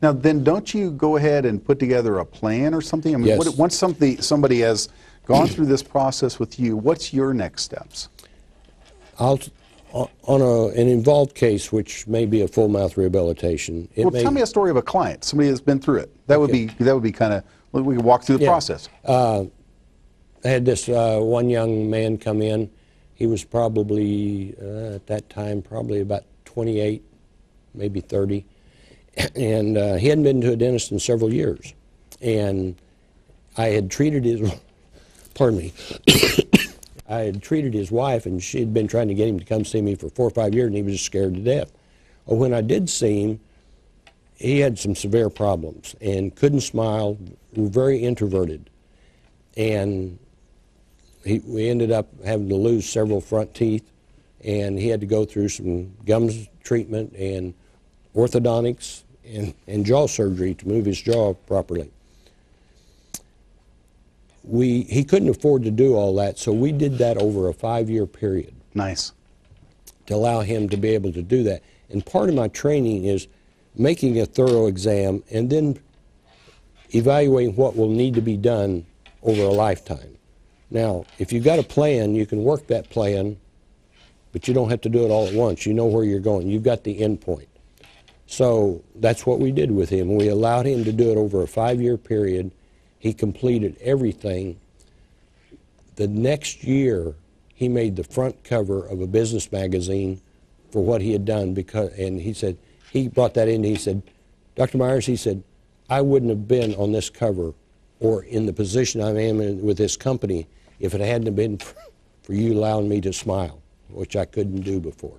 Now, then, don't you go ahead and put together a plan or something? I mean, Yes. once somebody has gone through this process with you, what's your next steps? On an involved case, which may be a full mouth rehabilitation. Well, tell me a story of a client, somebody that's been through it. That would be kind of, we could walk through the process. I had this one young man come in. He was probably, at that time, probably about 28, maybe 30. And he hadn't been to a dentist in several years. And I had treated his, pardon me, I had treated his wife, and she had been trying to get him to come see me for 4 or 5 years, and he was just scared to death. Well, when I did see him, he had some severe problems and couldn't smile, very introverted. And we ended up having to lose several front teeth, and he had to go through some gums treatment and orthodontics and jaw surgery to move his jaw properly. He couldn't afford to do all that, so we did that over a 5-year period. Nice. To allow him to be able to do that. And part of my training is making a thorough exam and then evaluating what will need to be done over a lifetime. Now, if you've got a plan, you can work that plan, but you don't have to do it all at once. You know where you're going. You've got the end point. So that's what we did with him. We allowed him to do it over a 5-year period. He completed everything. The next year, he made the front cover of a business magazine for what he had done, and he said, he brought that in, he said, Dr. Myers, he said, I wouldn't have been on this cover or in the position I am in with this company if it hadn't been for you allowing me to smile, which I couldn't do before.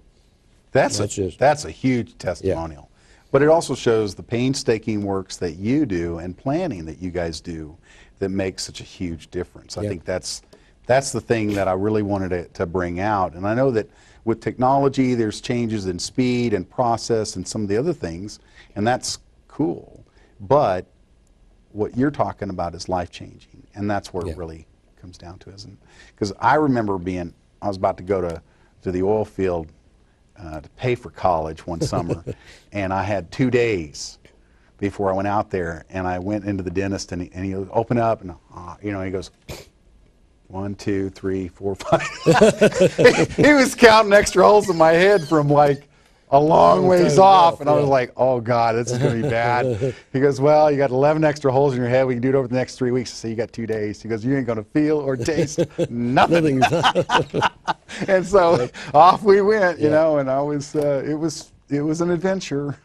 That's a huge testimonial. Yeah. But it also shows the painstaking works that you do and planning that you guys do that makes such a huge difference. I think that's the thing that I really wanted to bring out. And I know that with technology, there's changes in speed and process and some of the other things, and that's cool. But what you're talking about is life-changing, and that's where it really comes down to. Because I remember I was about to go to the oil field to pay for college one summer, and I had 2 days before I went out there, and I went into the dentist, and he opened up, and you know, he goes, 1, 2, 3, 4, 5. He was counting extra holes in my head from like a long ways off, and I was like, oh God, this is going to be bad. He goes, well, you got 11 extra holes in your head. We can do it over the next 3 weeks. So you got 2 days. He goes, you ain't going to feel or taste nothing. And so off we went, you know, and it was an adventure.